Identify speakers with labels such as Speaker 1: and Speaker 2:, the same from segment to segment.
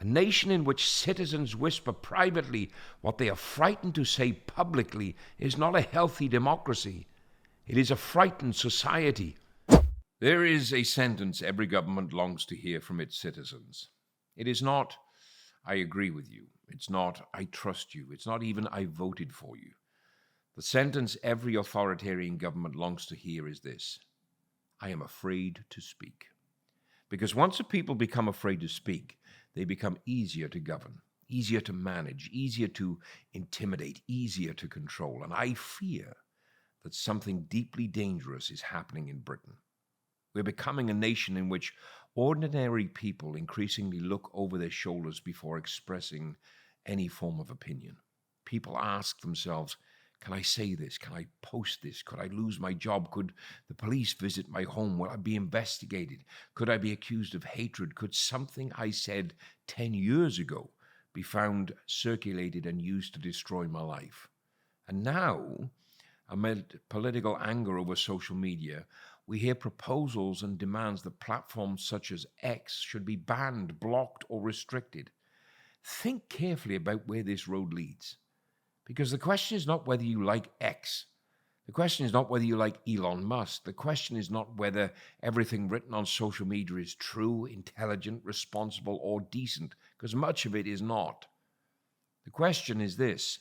Speaker 1: A nation in which citizens whisper privately what they are frightened to say publicly is not a healthy democracy. It is a frightened society. There is a sentence every government longs to hear from its citizens. It is not, I agree with you. It's not, I trust you. It's not even, I voted for you. The sentence every authoritarian government longs to hear is this: I am afraid to speak. Because once the people become afraid to speak, they become easier to govern, easier to manage, easier to intimidate, easier to control. And I fear that something deeply dangerous is happening in Britain. We're becoming a nation in which ordinary people increasingly look over their shoulders before expressing any form of opinion. People ask themselves, can I say this? Can I post this? Could I lose my job? Could the police visit my home? Will I be investigated? Could I be accused of hatred? Could something I said 10 years ago be found, circulated, and used to destroy my life? And now, amid political anger over social media, we hear proposals and demands that platforms such as X should be banned, blocked, or restricted. Think carefully about where this road leads. Because the question is not whether you like X. The question is not whether you like Elon Musk. The question is not whether everything written on social media is true, intelligent, responsible, or decent, because much of it is not. The question is this: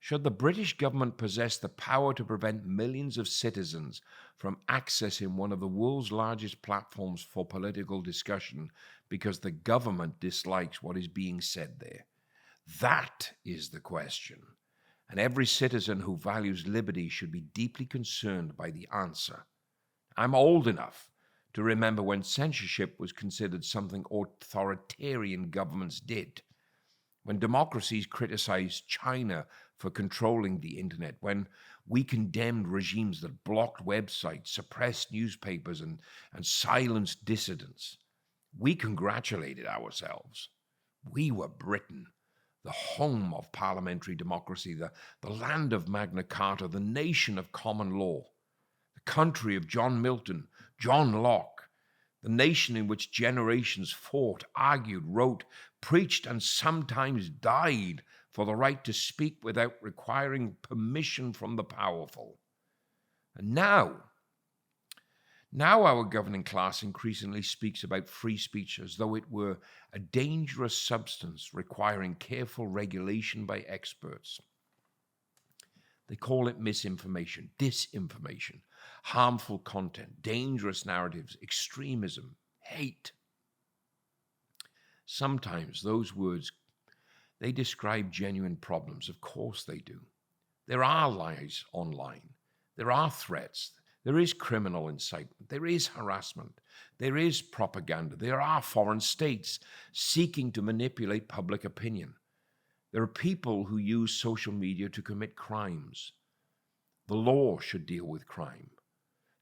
Speaker 1: should the British government possess the power to prevent millions of citizens from accessing one of the world's largest platforms for political discussion because the government dislikes what is being said there? That is the question. And every citizen who values liberty should be deeply concerned by the answer. I'm old enough to remember when censorship was considered something authoritarian governments did, when democracies criticized China for controlling the internet, when we condemned regimes that blocked websites, suppressed newspapers, and silenced dissidents. We congratulated ourselves. We were Britain, the home of parliamentary democracy, the land of Magna Carta, the nation of common law, the country of John Milton, John Locke, the nation in which generations fought, argued, wrote, preached, and sometimes died for the right to speak without requiring permission from the powerful. And now our governing class increasingly speaks about free speech as though it were a dangerous substance requiring careful regulation by experts. They call it misinformation, disinformation, harmful content, dangerous narratives, extremism, hate. Sometimes those words, they describe genuine problems. Of course they do. There are lies online. There are threats. There is criminal incitement. There is harassment. There is propaganda. There are foreign states seeking to manipulate public opinion. There are people who use social media to commit crimes. The law should deal with crime.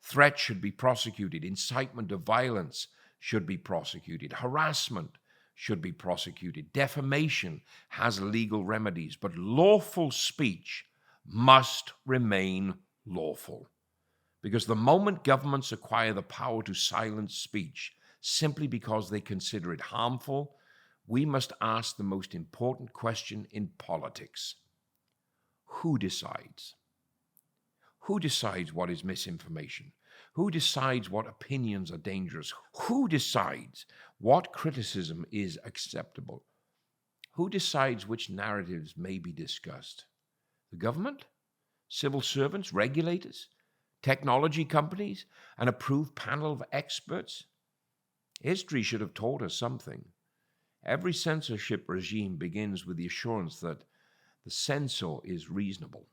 Speaker 1: Threats should be prosecuted. Incitement of violence should be prosecuted. Harassment should be prosecuted. Defamation has legal remedies, but lawful speech must remain lawful. Because the moment governments acquire the power to silence speech simply because they consider it harmful, we must ask the most important question in politics. Who decides? Who decides what is misinformation? Who decides what opinions are dangerous? Who decides what criticism is acceptable? Who decides which narratives may be discussed? The government? Civil servants? Regulators? Technology companies? An approved panel of experts? History should have taught us something. Every censorship regime begins with the assurance that the censor is reasonable.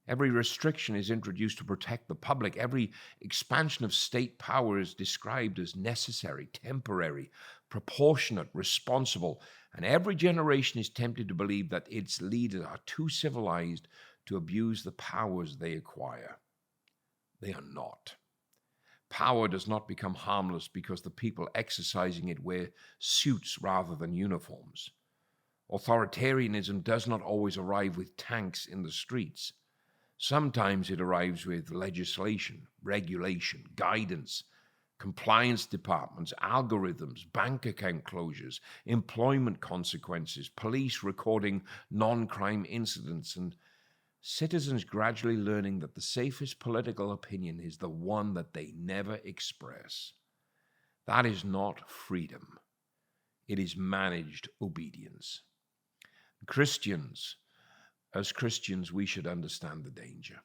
Speaker 1: Every restriction is introduced to protect the public. Every expansion of state power is described as necessary, temporary, proportionate, responsible, and every generation is tempted to believe that its leaders are too civilized to abuse the powers they acquire. They are not. Power does not become harmless because the people exercising it wear suits rather than uniforms. Authoritarianism does not always arrive with tanks in the streets. Sometimes it arrives with legislation, regulation, guidance, compliance departments, algorithms, bank account closures, employment consequences, police recording non-crime incidents, and citizens gradually learning that the safest political opinion is the one that they never express. That is not freedom. It is managed obedience. As Christians, we should understand the danger.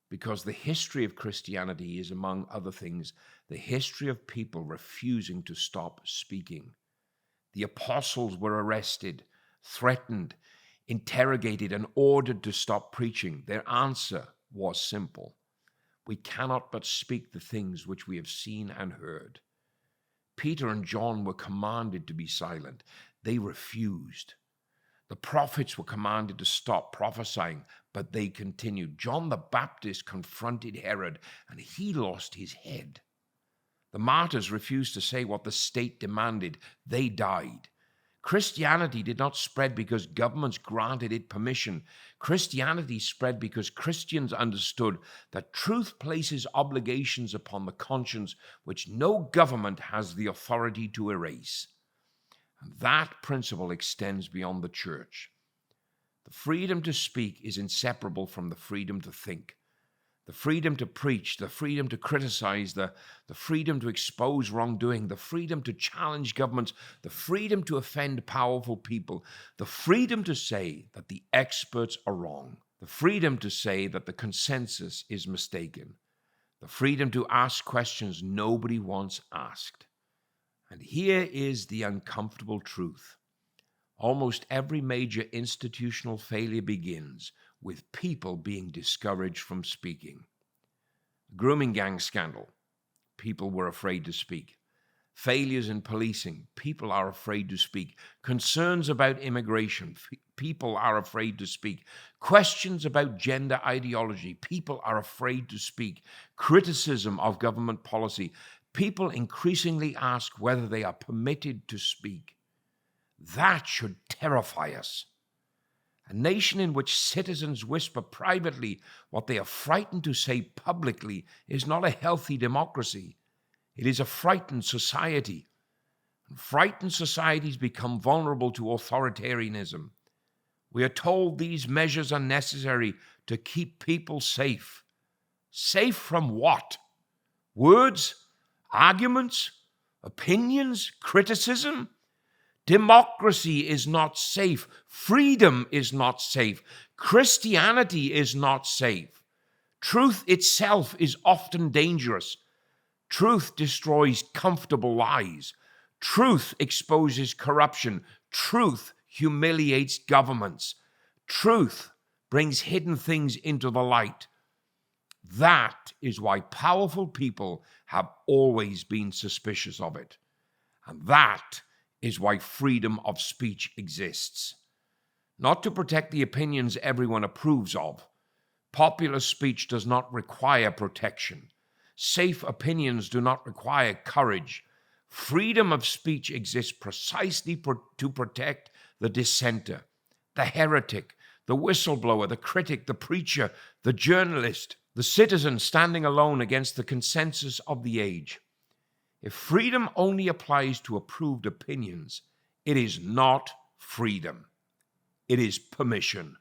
Speaker 1: Because the history of Christianity is, among other things, the history of people refusing to stop speaking. The apostles were arrested, threatened, interrogated, and ordered to stop preaching. Their answer was simple: we cannot but speak the things which we have seen and heard. Peter and John were commanded to be silent. They refused. The prophets were commanded to stop prophesying, but they continued. John the Baptist confronted Herod, and he lost his head. The martyrs refused to say what the state demanded. They died. Christianity did not spread because governments granted it permission. Christianity spread because Christians understood that truth places obligations upon the conscience which no government has the authority to erase. And that principle extends beyond the church. The freedom to speak is inseparable from the freedom to think. The freedom to preach, the freedom to criticize, the freedom to expose wrongdoing, the freedom to challenge governments, the freedom to offend powerful people, the freedom to say that the experts are wrong, the freedom to say that the consensus is mistaken, the freedom to ask questions nobody wants asked. And here is the uncomfortable truth. Almost every major institutional failure begins with people being discouraged from speaking. The grooming gang scandal, people were afraid to speak. Failures in policing, people are afraid to speak. Concerns about immigration, people are afraid to speak. Questions about gender ideology, people are afraid to speak. Criticism of government policy, people increasingly ask whether they are permitted to speak. That should terrify us. A nation in which citizens whisper privately what they are frightened to say publicly is not a healthy democracy. It is a frightened society. And frightened societies become vulnerable to authoritarianism. We are told these measures are necessary to keep people safe. Safe from what? Words? Arguments? Opinions? Criticism? Democracy is not safe. Freedom is not safe. Christianity is not safe. Truth itself is often dangerous. Truth destroys comfortable lies. Truth exposes corruption. Truth humiliates governments. Truth brings hidden things into the light. That is why powerful people have always been suspicious of it. And that is why freedom of speech exists. Not to protect the opinions everyone approves of. Popular speech does not require protection. Safe opinions do not require courage. Freedom of speech exists precisely to protect the dissenter, the heretic, the whistleblower, the critic, the preacher, the journalist, the citizen standing alone against the consensus of the age. If freedom only applies to approved opinions, it is not freedom. It is permission.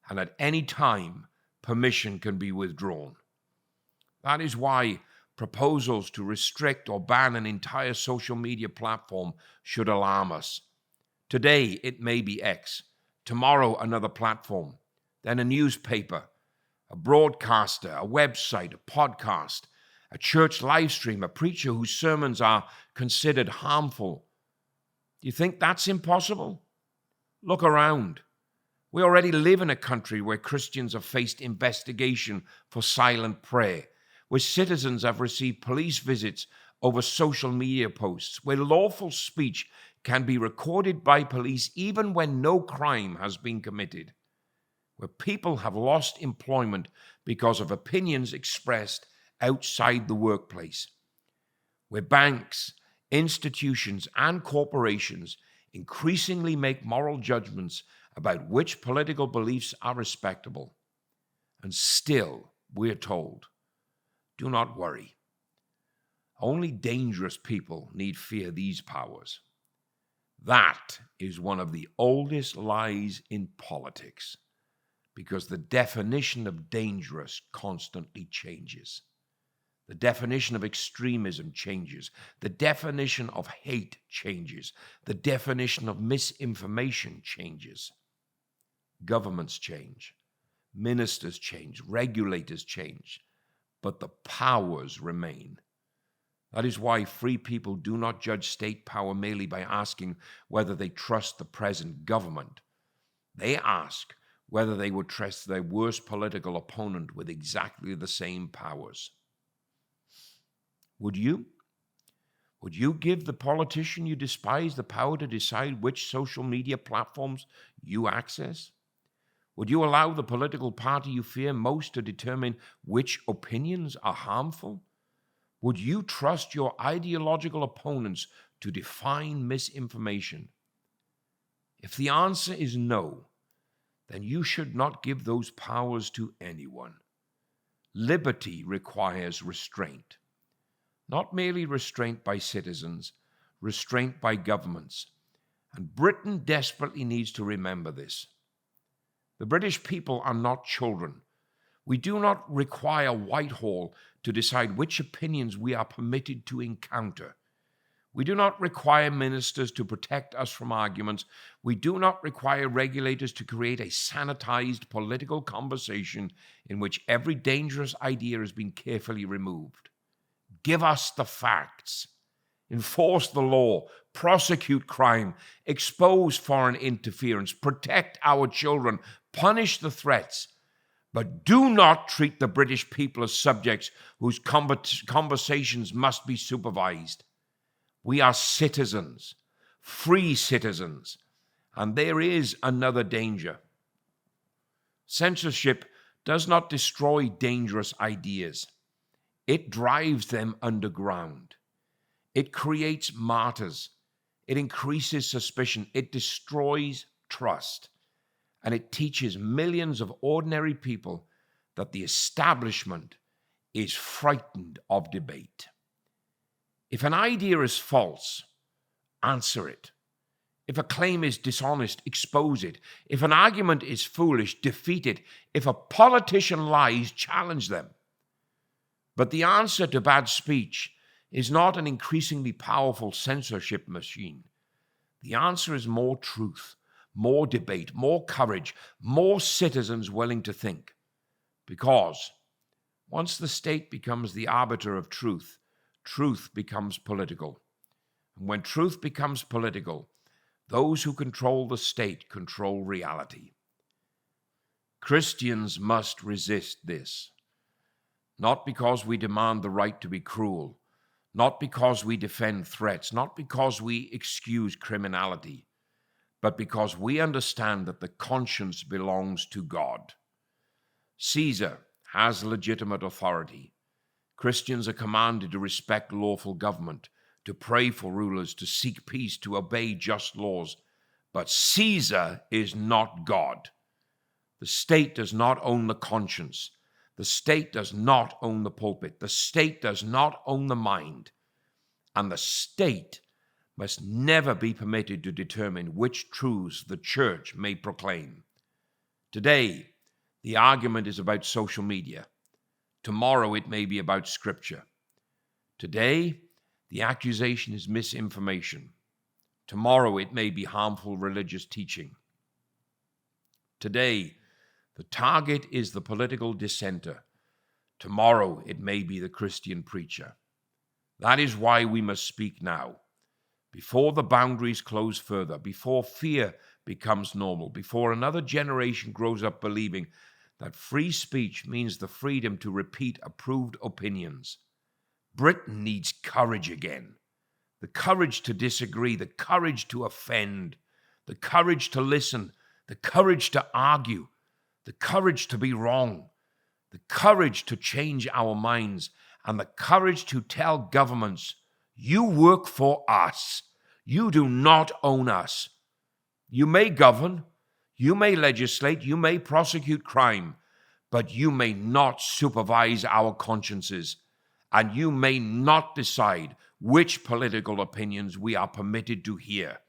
Speaker 1: And at any time, permission can be withdrawn. That is why proposals to restrict or ban an entire social media platform should alarm us. Today, it may be X. Tomorrow, another platform. Then a newspaper, a broadcaster, a website, a podcast, a church live stream, a preacher whose sermons are considered harmful. Do you think that's impossible? Look around. We already live in a country where Christians have faced investigation for silent prayer, where citizens have received police visits over social media posts, where lawful speech can be recorded by police even when no crime has been committed, where people have lost employment because of opinions expressed outside the workplace, where banks, institutions, and corporations increasingly make moral judgments about which political beliefs are respectable. And still, we're told, do not worry. Only dangerous people need fear these powers. That is one of the oldest lies in politics, because the definition of dangerous constantly changes. The definition of extremism changes. The definition of hate changes. The definition of misinformation changes. Governments change. Ministers change. Regulators change. But the powers remain. That is why free people do not judge state power merely by asking whether they trust the present government. They ask whether they would trust their worst political opponent with exactly the same powers. Would you? Would you give the politician you despise the power to decide which social media platforms you access? Would you allow the political party you fear most to determine which opinions are harmful? Would you trust your ideological opponents to define misinformation? If the answer is no, then you should not give those powers to anyone. Liberty requires restraint. Not merely restraint by citizens, restraint by governments. And Britain desperately needs to remember this. The British people are not children. We do not require Whitehall to decide which opinions we are permitted to encounter. We do not require ministers to protect us from arguments. We do not require regulators to create a sanitized political conversation in which every dangerous idea has been carefully removed. Give us the facts. Enforce the law. Prosecute crime. Expose foreign interference. Protect our children. Punish the threats. But do not treat the British people as subjects whose conversations must be supervised. We are citizens, free citizens, and there is another danger. Censorship does not destroy dangerous ideas. It drives them underground. It creates martyrs. It increases suspicion. It destroys trust. And it teaches millions of ordinary people that the establishment is frightened of debate. If an idea is false, answer it. If a claim is dishonest, expose it. If an argument is foolish, defeat it. If a politician lies, challenge them. But the answer to bad speech is not an increasingly powerful censorship machine. The answer is more truth, more debate, more courage, more citizens willing to think. Because once the state becomes the arbiter of truth, truth becomes political. And when truth becomes political, those who control the state control reality. Christians must resist this. Not because we demand the right to be cruel, not because we defend threats, not because we excuse criminality, but because we understand that the conscience belongs to God. Caesar has legitimate authority. Christians are commanded to respect lawful government, to pray for rulers, to seek peace, to obey just laws. But Caesar is not God. The state does not own the conscience. The state does not own the pulpit. The state does not own the mind. And the state must never be permitted to determine which truths the church may proclaim. Today, the argument is about social media. Tomorrow, it may be about scripture. Today, the accusation is misinformation. Tomorrow, it may be harmful religious teaching. Today, the target is the political dissenter. Tomorrow, it may be the Christian preacher. That is why we must speak now, before the boundaries close further, before fear becomes normal, before another generation grows up believing that free speech means the freedom to repeat approved opinions. Britain needs courage again. The courage to disagree, the courage to offend, the courage to listen, the courage to argue, the courage to be wrong, the courage to change our minds, and the courage to tell governments, you work for us. You do not own us. You may govern, you may legislate, you may prosecute crime, but you may not supervise our consciences. and you may not decide which political opinions we are permitted to hear.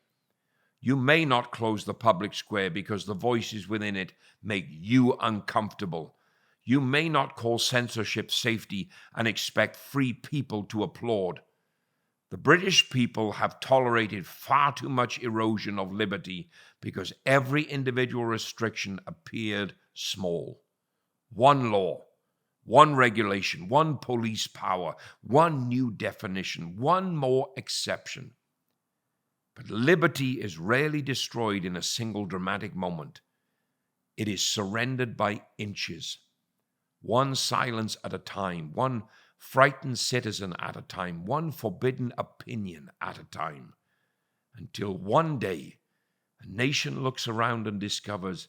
Speaker 1: You may not close the public square because the voices within it make you uncomfortable. You may not call censorship safety and expect free people to applaud. The British people have tolerated far too much erosion of liberty because every individual restriction appeared small. One law, one regulation, one police power, one new definition, one more exception. But liberty is rarely destroyed in a single dramatic moment. It is surrendered by inches, one silence at a time, one frightened citizen at a time, one forbidden opinion at a time, until one day a nation looks around and discovers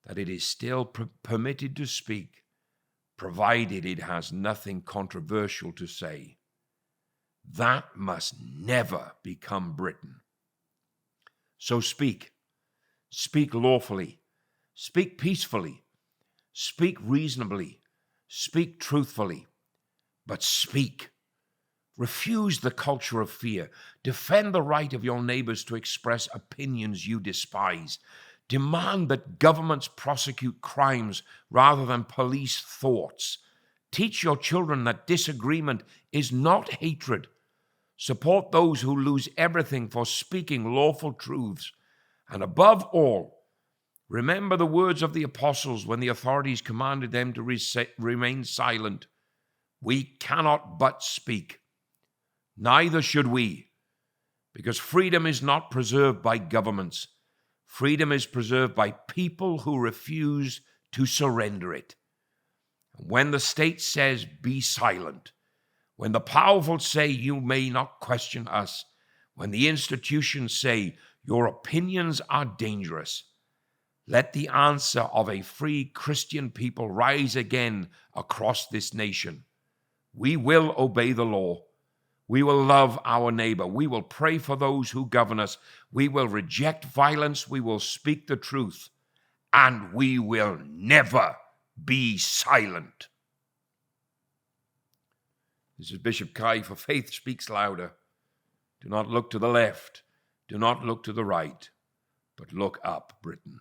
Speaker 1: that it is still permitted to speak, provided it has nothing controversial to say. That must never become Britain. So speak lawfully, speak peacefully, speak reasonably, speak truthfully, but speak. Refuse the culture of fear. Defend the right of your neighbors to express opinions you despise. Demand that governments prosecute crimes rather than police thoughts. Teach your children that disagreement is not hatred. Support those who lose everything for speaking lawful truths. And above all, remember the words of the apostles when the authorities commanded them to remain silent. We cannot but speak. Neither should we, because freedom is not preserved by governments. Freedom is preserved by people who refuse to surrender it. And when the state says, be silent, when the powerful say, you may not question us, when the institutions say, your opinions are dangerous, let the answer of a free Christian people rise again across this nation. We will obey the law. We will love our neighbor. We will pray for those who govern us. We will reject violence. We will speak the truth. And we will never be silent. This is Bishop Cei for Faith Speaks Louder. Do not look to the left. Do not look to the right. But look up, Britain.